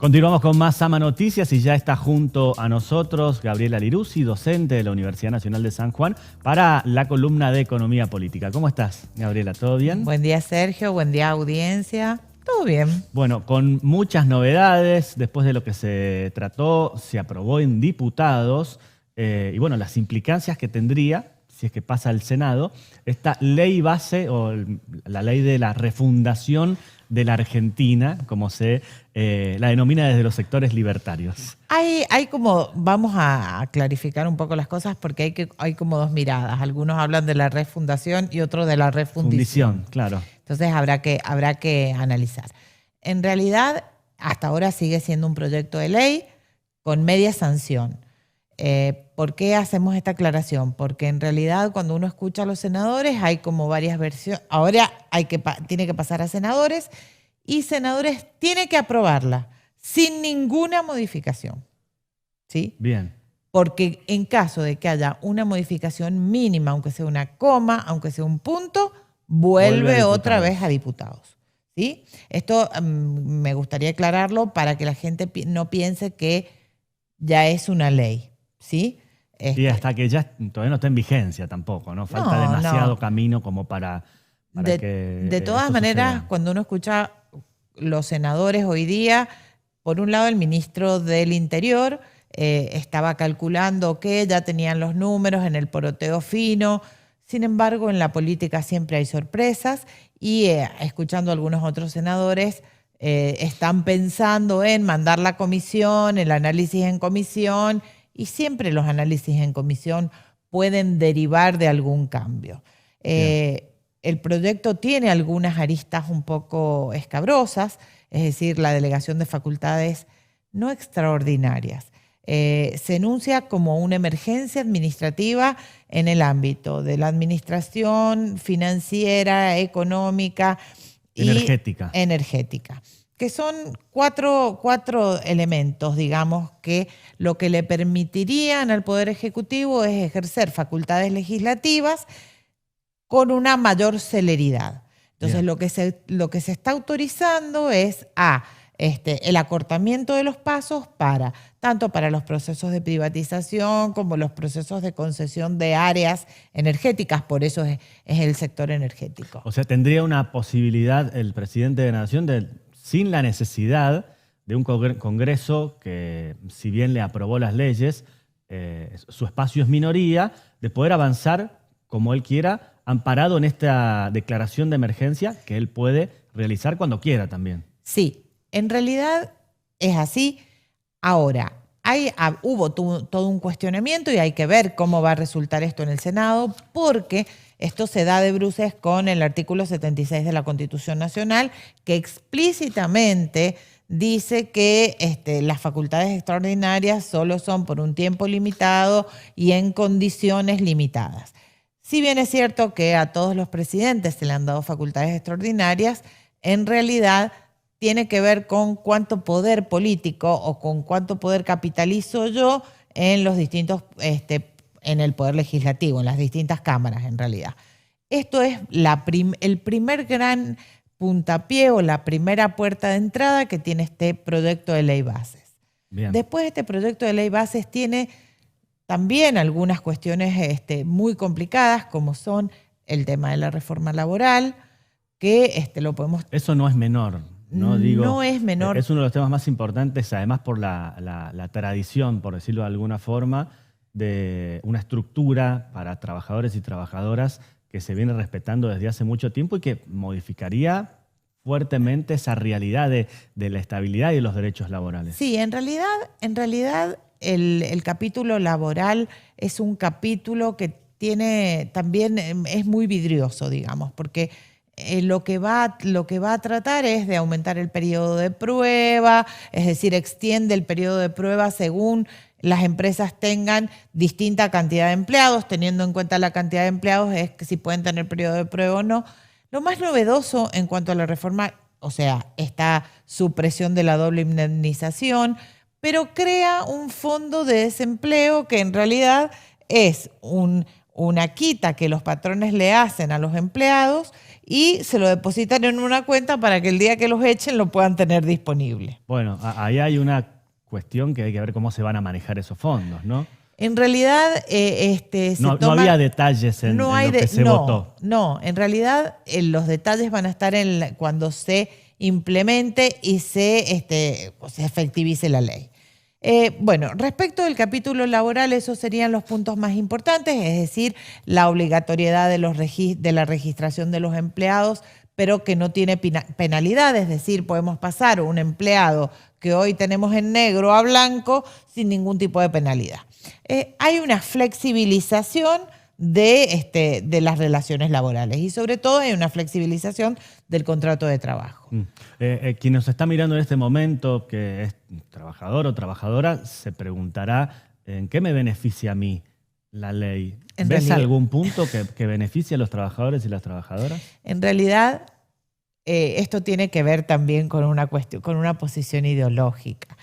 Continuamos con más Sama Noticias y ya está junto a nosotros Gabriela Lirusi, docente de la Universidad Nacional de San Juan, para la columna de Economía Política. ¿Cómo estás, Gabriela? ¿Todo bien? Buen día, Sergio. Buen día, audiencia. Todo bien. Bueno, con muchas novedades, después de lo que se trató, se aprobó en diputados y bueno, las implicancias que tendría, si es que pasa al Senado, esta ley base o la ley de la refundación de la Argentina, como se la denomina desde los sectores libertarios. Hay como, vamos a clarificar un poco las cosas porque hay como dos miradas. Algunos hablan de la refundación y otros de la refundición. Claro. Entonces habrá que analizar. En realidad, hasta ahora sigue siendo un proyecto de ley con media sanción. ¿Por qué hacemos esta aclaración? Porque en realidad cuando uno escucha a los senadores hay como varias versiones. Ahora tiene que pasar a senadores y senadores tienen que aprobarla sin ninguna modificación. ¿Sí? Bien. Porque en caso de que haya una modificación mínima, aunque sea una coma, aunque sea un punto, vuelve otra vez a diputados. ¿Sí? Esto me gustaría aclararlo para que la gente no piense que ya es una ley. ¿Sí? Y hasta que ya todavía no está en vigencia tampoco, ¿no? Falta demasiado camino como para que de todas maneras, suceda. Cuando uno escucha los senadores hoy día, por un lado el ministro del Interior estaba calculando que ya tenían los números en el poroteo fino. Sin embargo, en la política siempre hay sorpresas y escuchando a algunos otros senadores están pensando en mandar la comisión, el análisis en comisión, y siempre los análisis en comisión pueden derivar de algún cambio. El proyecto tiene algunas aristas un poco escabrosas, es decir, la delegación de facultades no extraordinarias. Se enuncia como una emergencia administrativa en el ámbito de la administración financiera, económica y energética. Que son cuatro elementos, digamos, que lo que le permitirían al Poder Ejecutivo es ejercer facultades legislativas con una mayor celeridad. Entonces, lo que se está autorizando es el acortamiento de los pasos tanto para los procesos de privatización como los procesos de concesión de áreas energéticas, por eso es el sector energético. O sea, tendría una posibilidad el presidente de la Nación sin la necesidad de un Congreso que, si bien le aprobó las leyes, su espacio es minoría, de poder avanzar como él quiera, amparado en esta declaración de emergencia que él puede realizar cuando quiera también. Sí, en realidad es así. Ahora, hubo todo un cuestionamiento y hay que ver cómo va a resultar esto en el Senado, porque esto se da de bruces con el artículo 76 de la Constitución Nacional, que explícitamente dice que las facultades extraordinarias solo son por un tiempo limitado y en condiciones limitadas. Si bien es cierto que a todos los presidentes se le han dado facultades extraordinarias, en realidad tiene que ver con cuánto poder político o con cuánto poder capitalizo yo en los distintos en el poder legislativo, en las distintas cámaras en realidad. Esto es el primer gran puntapié o la primera puerta de entrada que tiene este proyecto de ley bases. Bien. Después este proyecto de ley bases tiene también algunas cuestiones muy complicadas, como son el tema de la reforma laboral, que lo podemos... Eso no es menor. No es menor. Es uno de los temas más importantes, además por la tradición, por decirlo de alguna forma, de una estructura para trabajadores y trabajadoras que se viene respetando desde hace mucho tiempo y que modificaría fuertemente esa realidad de la estabilidad y de los derechos laborales. Sí, en realidad el capítulo laboral es un capítulo que también es muy vidrioso, digamos, porque lo que va a tratar es de aumentar el periodo de prueba, es decir, extiende el periodo de prueba según las empresas tengan distinta cantidad de empleados, teniendo en cuenta la cantidad de empleados es que si pueden tener periodo de prueba o no. Lo más novedoso en cuanto a la reforma, o sea, esta supresión de la doble indemnización, pero crea un fondo de desempleo que en realidad es una quita que los patrones le hacen a los empleados y se lo depositan en una cuenta para que el día que los echen lo puedan tener disponible. Bueno, ahí hay una cuestión que hay que ver cómo se van a manejar esos fondos, ¿no? En realidad, no había detalles en lo que se votó. No, en realidad los detalles van a estar cuando se implemente y se efectivice la ley. Bueno, respecto del capítulo laboral, esos serían los puntos más importantes, es decir, la obligatoriedad de la registración de los empleados, pero que no tiene penalidad, es decir, podemos pasar un empleado que hoy tenemos en negro a blanco sin ningún tipo de penalidad. Hay una flexibilización de las relaciones laborales y sobre todo hay una flexibilización del contrato de trabajo. Quien nos está mirando en este momento, que es trabajador o trabajadora, se preguntará ¿en qué me beneficia a mí la ley? ¿Ves algún punto que beneficie a los trabajadores y las trabajadoras? En realidad, esto tiene que ver también con una cuestión, con una posición ideológica.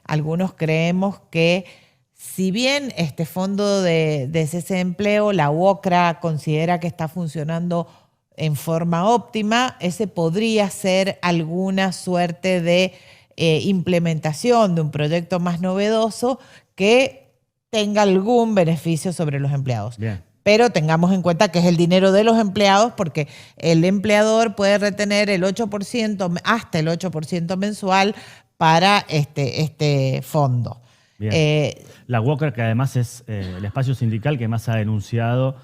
Algunos creemos que si bien este fondo de cese de empleo, la UOCRA considera que está funcionando en forma óptima, ese podría ser alguna suerte de implementación de un proyecto más novedoso que tenga algún beneficio sobre los empleados. Bien. Pero tengamos en cuenta que es el dinero de los empleados porque el empleador puede retener el 8%, hasta el 8% mensual para este fondo. Bien. La UOCRA, que además es el espacio sindical que más ha denunciado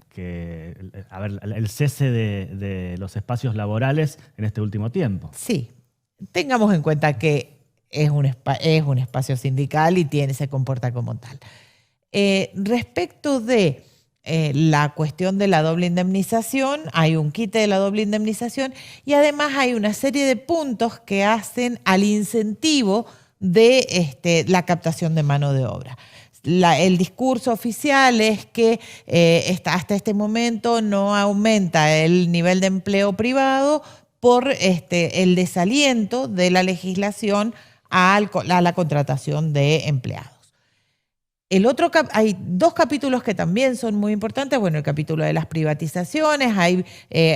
que, el cese de los espacios laborales en este último tiempo. Sí, tengamos en cuenta que es un espacio sindical y se comporta como tal. Respecto de la cuestión de la doble indemnización, hay un quite de la doble indemnización y además hay una serie de puntos que hacen al incentivo de la captación de mano de obra. El discurso oficial es que hasta este momento no aumenta el nivel de empleo privado por el desaliento de la legislación a la contratación de empleados. Hay dos capítulos que también son muy importantes. Bueno, el capítulo de las privatizaciones. Hay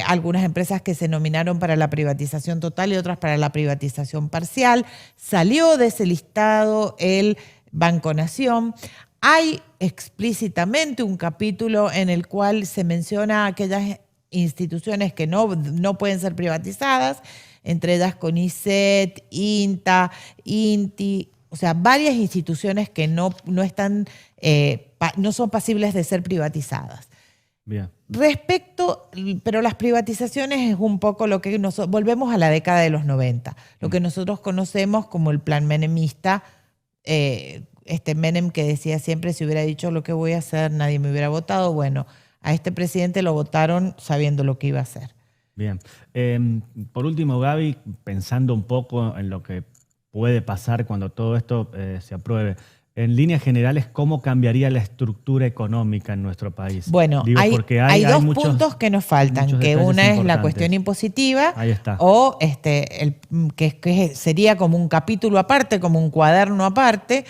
algunas empresas que se nominaron para la privatización total y otras para la privatización parcial. Salió de ese listado el Banco Nación. Hay explícitamente un capítulo en el cual se menciona aquellas instituciones que no pueden ser privatizadas, entre ellas CONICET, INTA, INTI. O sea, varias instituciones que no son pasibles de ser privatizadas. Bien. Pero las privatizaciones es un poco lo que volvemos a la década de los 90, lo que nosotros conocemos como el plan menemista, Menem que decía siempre, si hubiera dicho lo que voy a hacer, nadie me hubiera votado. Bueno, a este presidente lo votaron sabiendo lo que iba a hacer. Bien. Por último, Gaby, pensando un poco en lo que puede pasar cuando todo esto se apruebe. En líneas generales, ¿cómo cambiaría la estructura económica en nuestro país? Bueno, hay dos puntos que nos faltan, que una es la cuestión impositiva. Ahí está. O que sería como un capítulo aparte, como un cuaderno aparte,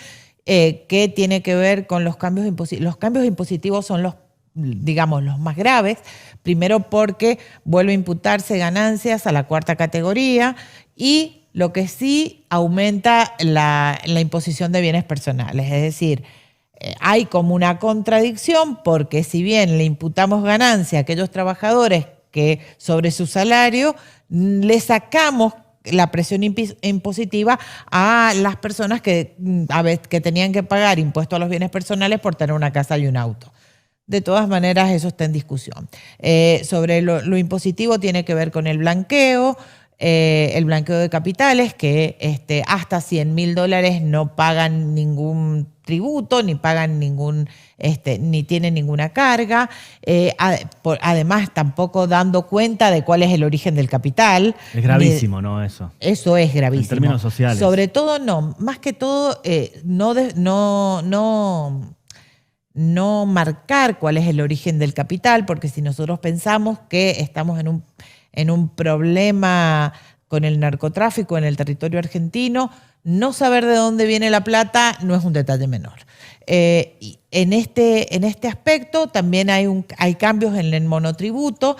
que tiene que ver con los cambios impositivos. Los cambios impositivos son los más graves. Primero porque vuelve a imputarse ganancias a la cuarta categoría y lo que sí aumenta la imposición de bienes personales. Es decir, hay como una contradicción porque si bien le imputamos ganancia a aquellos trabajadores que sobre su salario, le sacamos la presión impositiva a las personas que tenían que pagar impuestos a los bienes personales por tener una casa y un auto. De todas maneras, eso está en discusión. Sobre lo impositivo tiene que ver con el blanqueo de capitales, que hasta $100.000 no pagan ningún tributo, ni pagan ni tienen ninguna carga. Además, tampoco dando cuenta de cuál es el origen del capital. Es gravísimo, ¿no? Eso es gravísimo. En términos sociales. Sobre todo, más que todo, no marcar cuál es el origen del capital, porque si nosotros pensamos que estamos en un problema con el narcotráfico en el territorio argentino, no saber de dónde viene la plata no es un detalle menor. En este aspecto también hay cambios en el monotributo.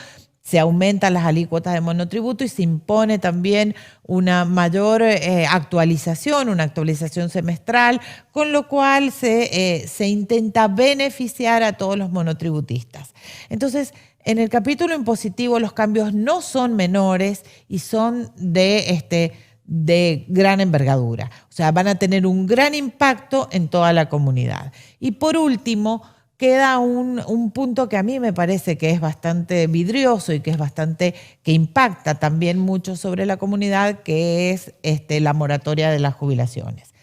se aumentan las alícuotas de monotributo y se impone también una mayor actualización, una actualización semestral, con lo cual se intenta beneficiar a todos los monotributistas. Entonces, en el capítulo impositivo los cambios no son menores y son de gran envergadura. O sea, van a tener un gran impacto en toda la comunidad. Y por último, queda un punto que a mí me parece que es bastante vidrioso y que impacta también mucho sobre la comunidad, que es la moratoria de las jubilaciones.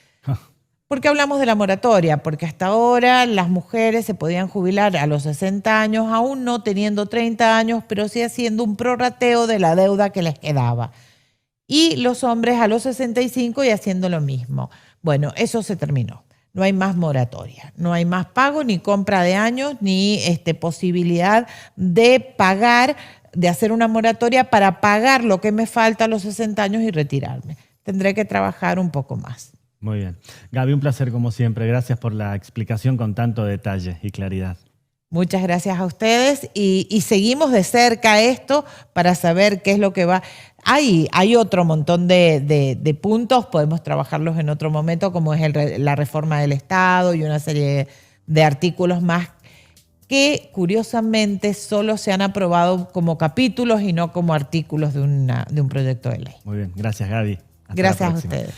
¿Por qué hablamos de la moratoria? Porque hasta ahora las mujeres se podían jubilar a los 60 años, aún no teniendo 30 años, pero sí haciendo un prorrateo de la deuda que les quedaba. Y los hombres a los 65 y haciendo lo mismo. Bueno, eso se terminó. No hay más moratoria, no hay más pago, ni compra de años, ni posibilidad de pagar, de hacer una moratoria para pagar lo que me falta a los 60 años y retirarme. Tendré que trabajar un poco más. Muy bien. Gaby, un placer como siempre. Gracias por la explicación con tanto detalle y claridad. Muchas gracias a ustedes y seguimos de cerca esto para saber qué es lo que va. Hay otro montón de puntos, podemos trabajarlos en otro momento, como es la reforma del Estado y una serie de artículos más que curiosamente solo se han aprobado como capítulos y no como artículos de un proyecto de ley. Muy bien, gracias Gaby. Gracias a ustedes.